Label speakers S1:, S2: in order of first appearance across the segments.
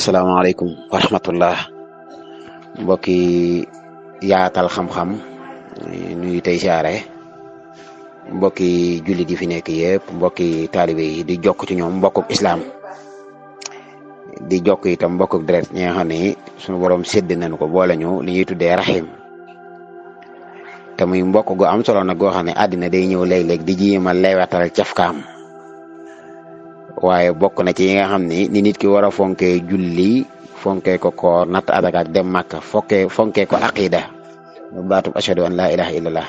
S1: asalaamaaleykum wa rahmatullah mbokki yaatal xam-xam nuyu tey siyaare mbokki jullit yi fi nekk yëpp mbokki taalibe yi di jokk ci ñoom mbokkuk islam di jokk itam mbokkuk deret ñi nga xam ne suñu borom sédd nañu ko boole ñu li ñuy tuddee rahim te muy mbokk gu am solo nag goo xam ne àddina day ñëw léeg-léeg di jéema leewatal cafkaam waaye bokk na ci yi nga xam ni nit ki war a fonkee julli fonkee ko koor natt asaka ak dem màkka fonkee ko aqida mu baatub ashhadu an la ilaha illallah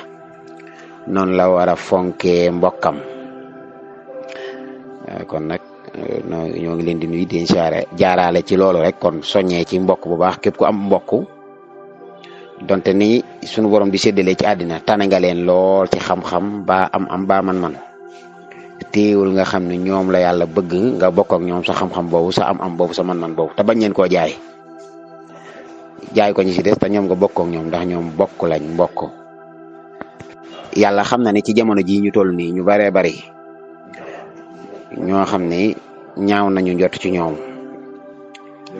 S1: noonu la war a fonkee mbokkam kon nag ñoo ngi leen di nuyu di siyaare jaaraale ci loolu rek kon soññee ci mbokk bu baax képp ku am mbokk donte ni sunu borom di séddale ci àddina tane nga leen lool ci xam-xam ba am ba man-man téewul nga xam ne ñoom la yàlla bëgg nga bokk ak ñoom sa xam-xam boobu sa am boobu sa man-man boobu te bañ leen koo jaay ko ñi ci des te ñoom nga bokk ak ñoom ndax ñoom bokk lañ mbokk yàlla xam na ne ci jamono jii ñu toll nii ñu baree bari ñoo xam ne ñaaw nañu njot ci ñoom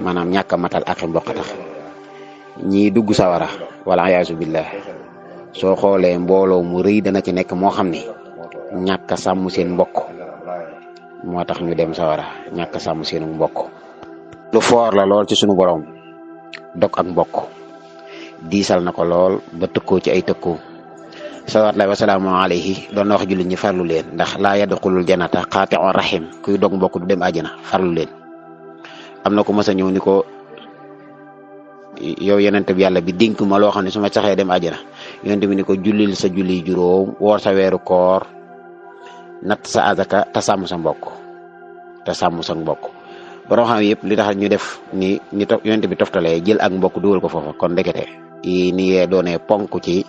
S1: maanaam ñàkk a matal ak mbokk tax ñii dugg sawara wala ayaasu billah soo xoolee mbooloo mu rëy dana ci nekk moo xam ni ñàkk a sàmm seen mbokk moo tax ñu dem sawara ñàkk a sàmm seenu mbokk lu foor la lool ci sunu borom dog ak mbokk diisal na ko lool ba tëkkoo ci ay tëkkoo salawaatullaahi wa salaamu alayhi doon na wax jullit ñi farlu leen ndax laa yadxulul jannata qaati'u rahim kuy dog mbokk du dem àjjana farlu leen am na ku mas a ñëw ni ko yow yonent bi yàlla bi dénk ma loo xam ne su ma saxee dem àjjana yonent bi ni ko jullil sa julli juróom woor sa weeru koor natt sa azaka te sàmm sa mbokk borom xam yëpp li tax ñu def ni yonent bi toftalee jël ak mbokk dugal ko foofa kon ndekete yi ni yee doonee ponk ci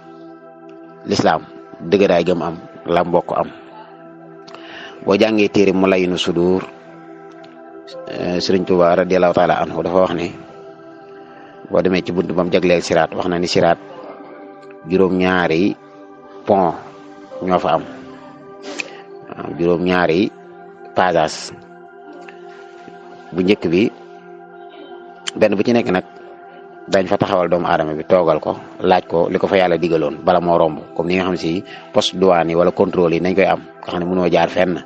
S1: lislaam dëgëraay gëm am la mbokk am boo jàngee téere mu layinu sudur Sëriñ Tuubaa radiyallahu taala anhu dafa wax ne boo demee ci bunt bam jagleel siraat wax na ni siraat juróom-ñaari pont ñoo fa am juróom-ñaari passage bu njëkk bi benn bu ci nekk nag dañ fa taxawal doomu aadama bi toogal ko laaj ko li ko fa yàlla digaloon bala moo romb comme ni nga xam si poste douane yi wala contrôle yi nañ koy am nga xam ne mënoo jaar fenn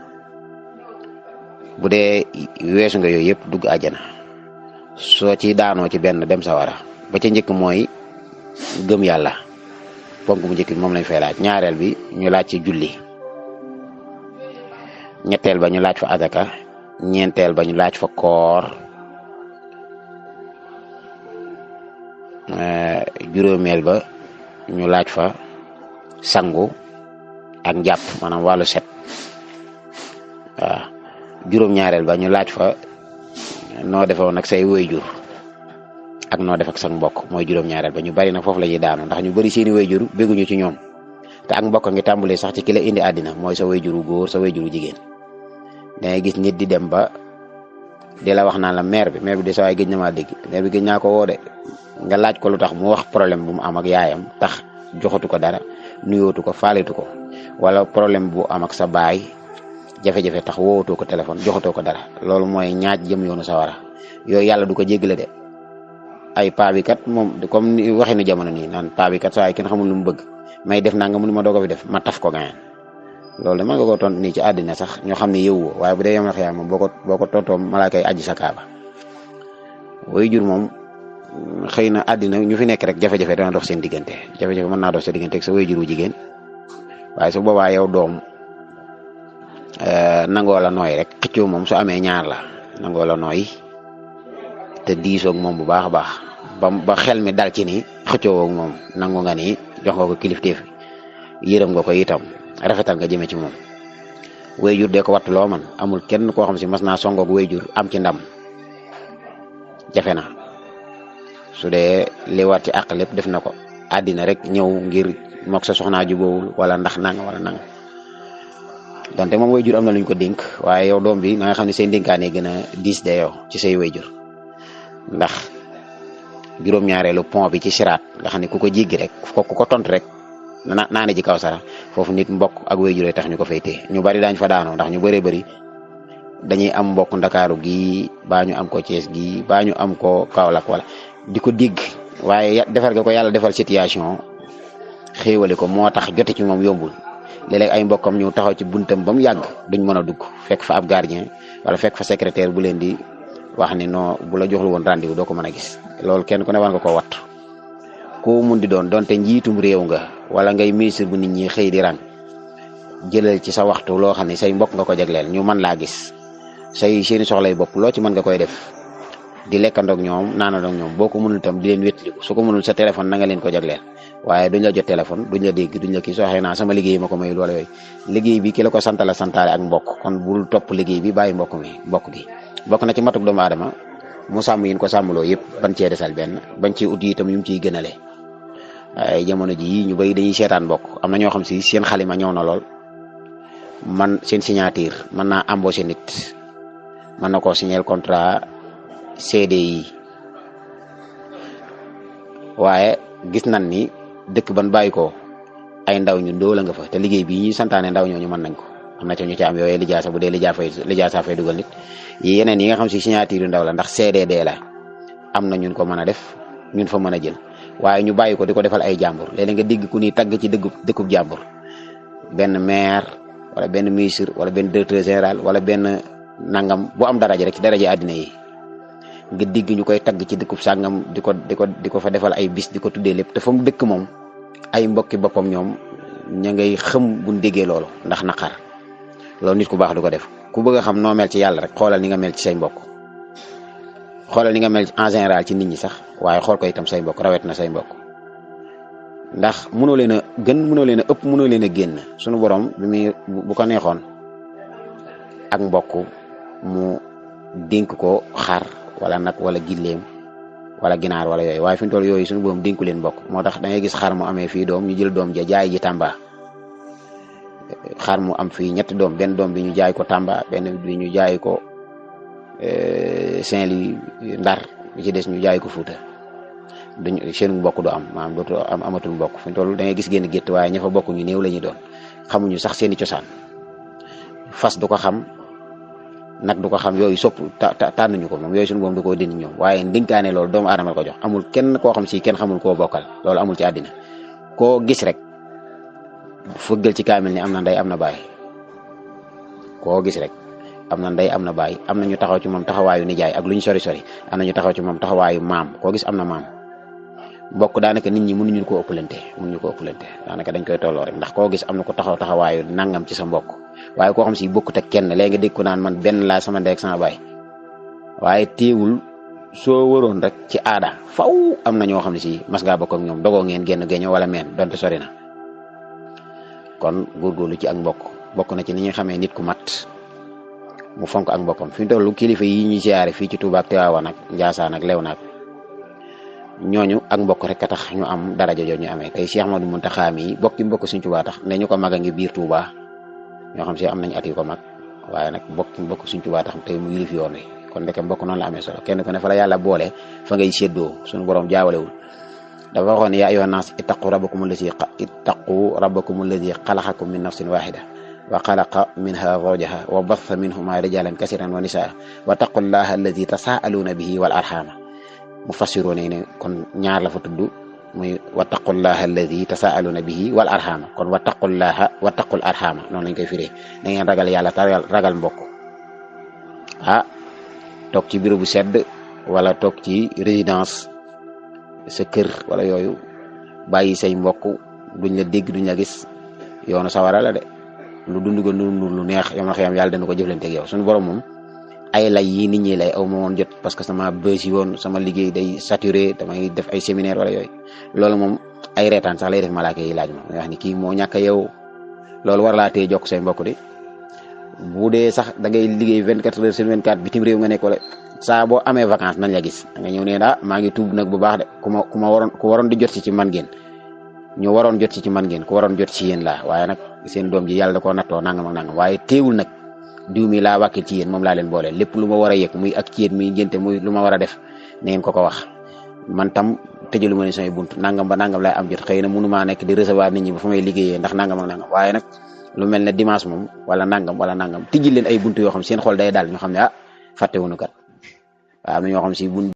S1: bu dee weesu nga yooyu yëpp dugg àjjana soo ci daanoo ci benn dem sawara ba ca njëkk mooy gëm yàlla ponk bu njëkk bi moom lañ fay laaj ñaareel bi ñu laaj ci julli ñetteel ba ñu laaj fa azaka ñeenteel ba ñu laaj fa koor juróomeel ba ñu laaj fa sangu ak njàpp maanaam wàllu set waaw juróom-ñaareel ba ñu laaj fa noo defoon nag say wayjur ak noo def ak sa mbokk mooy juróom-ñaareel ba ñu bari nag foofu la ñuy daanu ndax ñu bari seeni wayjur bégguñu ci ñoom te ak mbokk ngi tàmbalee sax ci ki la indi àddina mooy sa wayjuru góor sa wayjuru jigéen dangay gis nit di dem ba di la wax naan la maire bi de sa waay gëj na maa dégg maire bi gëj naa ko woo de nga laaj ko lu tax mu wax problème bu mu am ak yaayam tax joxatu ko dara nuyootu ko faaletu ko wala problème bu am ak sa baay jafe-jafe tax woowatoo ko téléphone joxatoo ko dara loolu mooy ñaaj jëm yoonu sawara yooyu yàlla du ko jéggale de ay paa bi kat moom comme ni waxee ni jamono nii naan paa bi kat saa yi kenn xamul lu mu bëgg may def naa nga mënu ma doog a fi def ma taf ko gaañ loolu de mën nga koo tontu nii ci àddina sax ñoo xam ne yëwoo waaye bu dee yom la xiyaam moom boo ko tontoo malaaka yi aji sa kaaba way jur moom xëy na àddina ñu fi nekk rek jafe-jafe dana dox seen diggante jafe-jafe mën naa dox sa diggante ak sa way jur wu jigéen waaye su boobaa yow doom nangoo la nooy rek xëccoo moom su amee ñaar la nangoo la nooy te diisoog moom bu baax a baax ba xel mi dal ci ni xëccoo ak moom nangu nga ni jox nga ko kilifteef yërëm nga ko itam rafetal nga jëmee ci moom wayjur de ko wattu loo man amul kenn koo xam si mas naa songoog wayjur am ci ndam jafe na su dee li war ci àq lépp def na ko àddina rek ñëw ngir mook sa soxnaa jubóowul wala ndax nanga wala nanga donte moom wayjur am na lu ñu ko dénk waaye yow doom bi na nga xam ne say dénkaane gën a diis de yow ci say wayjur ndax juróom-ñaareelu pont bi ci siraat nga xam ne ku ko jéggi rek ku ko tontu rek naa ne ci kaw sara foofu nit mbokk ak wayjur tax ñu ko fay téye ñu bari daañ fa daanoo ndax ñu bëree bëri dañuy am mbokk Ndakaaru gi baa ñu am ko Thiès gi baa ñu am ko Kaolack wala di ko dégg waaye defar ga ko yàlla defal situation xéewale ko moo tax jote ci moom yombul léeg-léeg ay mbokkam ñëw taxaw ci buntam ba mu yàgg duñ mën a dugg fekk fa ab gardien wala fekk fa secrétaire bu leen di wax ni non bu la joxlu woon rendez-vous doo ko mën a gis loolu kenn ku ne war nga koo watt ku mun di doon donte njiitum réew nga wala ngay ministre bu nit ñi xëy di rang jëlal ci sa waxtu loo xam ne say mbokk nga ko jagleel ñu mën laa gis seeni soxlay bopp loo ci mën nga koy def di lekkandoog ñoom naanandoog ñoom boo ko mënul itam di leen wétliku su ko mënul sa téléphone na nga leen ko jagleel waaye duñ la jot téléphone duñ la dégg duñ la kii soo xëy naa sama liggéey ma ko may wala yooyu liggéey bi ki la ko santala santaale ak mbokk kon bul topp liggéey bi bàyyi mbokk gi bokk na ci matuk doomu aadama mu sàmm yin ko sàmmloo yëpp bañ cee desal benn bañ ci ut yi itam yu mu ciy gënale waaye jamono ji ñu bari dañuy seetaan mbokk am na ñoo xam si seen xalima ñëw na lool man seen signature mën naa embaucher nit mën na koo signer contrat CDI waaye gis nañ ni dëkk ban bàyyi ko ay ndaw ñu ndóola nga fa te liggéey bii ñuy santaane ndaw ñooñu mën nañ ko am na ci ñu ci am yooyu lijaasa bu dee lijaasa fay dugal nit yeneen yi nga xam si signature yu ndaw la ndax CDD la am na ñun ko mën a def ñun fa mën a jël waaye ñu bàyyi ko di ko defal ay jàmbur léeg-léeg nga dégg ku ni tagg ci dëkkub jàmbur benn maire wala benn ministre wala benn directeur général wala benn nangam bu am daraja rek ci daraja àddina yi nga digg ñu koy tagg ci dëkkub sàngam di ko fa defal ay bis di ko tuddee lépp te fa mu dëkk moom ay mbokki boppam ñoom ña ngay xëm buñ déggee loolu ndax naqar loolu nit ku baax du ko def ku bëgg a xam noo mel ci yàlla rek xoolal ni nga mel ci say mbokk xoolal ni nga mel en général ci nit ñi sax waaye xool ko itam say mbokk rawet na say mbokk ndax mënoo leen a gën mënoo leen a ëpp mënoo leen a génn suñu borom bi muy bu ko neexoon ak mbokk mu dénk ko xar wala nag wala gilleem wala ginaar wala yooyu waaye fi mu toll yooyu suñu borom dénku leen mbokk moo tax da ngay gis xar mu amee fii doom ñu jël doom ja jaay ji Tamba xar mu am fii ñetti doom benn doom bi ñu jaay ko Tamba benn bi ñu jaay ko Saint-Louis Ndar bi ci des ñu jaay ko Fuuta duñ seen mbokk du am maanaam dootu am amatul mbokk fi mu toll da ngay gis génn gétt waaye ña fa bokk ñu néew la ñuy doon xamuñu sax seeni cosaan fas du ko xam nag du ko xam yooyu sopp tànnuñu ko moom yooyu suñu boom du ko dindi ñoom waaye ndénkaane loolu doomu aadama ko jox amul kenn koo xam si kenn xamul koo bokkal loolu amul ci àddina koo gis rek fëggal ci kaamil ni am na ndey am na baay koo gis rek am na ndey am na baay am na ñu taxaw ci moom taxawaayu nijaay ak lu ñu sori sori am na ñu taxaw ci moom taxawaayu maam koo gis am na maam mbokk daanaka nit ñi mënuñu ko ëppalante daanaka dañ koy tolloo rek ndax koo gis am na ko taxawaayu nangam ci sa mbokk waaye koo xam si bokkut ak kenn léegi nga dégg ko naan man benn laa sama ndey ak sama baay waaye teewul soo waroon rek ci aada faw am na ñoo xam ne si mas ngaa bokk ak ñoom dogoo ngeen génn géño wala meen donte sori na kon góorgóorlu ci ak mbokk bokk na ci ni ñuy xamee nit ku mat mu fonk ak mbokkam fi mu toll kilifa yi ñuy siyaare fii ci Touba ak Tivaouane ak Ndiassane ak Léona ak ñooñu ak mbokk rek a tax ñu am daraja jooju ñu amee tey Cheikh Ahmadou Mountakha mi mbokk Sëriñ Tuubaa tax ne ñu ko mag a ngi biir Touba ñoo xam si am nañ at yu ko mag waaye nag mbokk Sëriñ Tuubaa tax tey mu yilif yoon wi kon ndeke mbokk noonu la amee solo kenn ku ne fa la yàlla boole fa ngay séddoo suñu borom jaawalewul dafa waxoon yaa ayyuhan naas ittaqu rabbakum alladi xalaqakum min nafsin wahida wa xalaqa minha zawjaha wa batha minhuma rijalan kasiran wa nisaa wa taqullaha alladi tasaaluuna bihi wal arhama mufassiroon ne kon ñaar la fa tudd muy wattaqullaha alladi tasaaluuna bihi wal arhama kon wattaqul arhama noonu lañ koy firee da ngeen ragal yàlla ragal mbokk toog ci bureau bu sedd wala toog ci résidence sa kër wala yooyu bàyyi say mbokk duñ la dégg duñ la gis yoonu sawara la de lu dund ko lu neex yow na xëyam yàlla dana ko jëflanteeg yow suñu borom moom ay lay yi nit ñi lay aw ma woon jot parce que sama bës yi woon sama liggéey day saturé damay def ay séminaire wala yooyu loolu moom ay reetaan sax lay def malaaka yi laaj ma wax ni kii moo ñàkk yow loolu war laa tee jokk say mbokk de bu dee sax da ngay liggéey 24 heures sur 24 bitim réew nga nekk wala saa boo amee vacance nañ la gis da nga ñëw ne maa ngi tuub nag bu baax de ku waroon di jot si ci man ngeen ñu waroon jot si ci man ngeen ku waroon jot si yéen laa waaye nag seen doom ji yàlla da koo nattoo nangam ak nangam waaye teewul nag diw mi laa wàkkil ci yéen moom laa leen boole lépp lu ma war a yëg muy ak ci yéen muy ngénte muy lu ma war a def na ngeen ko wax man tam tëjalu ma ne samay bunt nangam ba nangam laay am jot xëy na mënumaa nekk di recevoir nit ñi ba fa may liggéeyee ndax nangam ak nangam waaye nag lu mel ne dimanche moom wala nangam tijji leen ay buntu yoo xam seen xol day daal ñu xam ne ah fàttewuñu kat waaw am na ñoo xam si buñ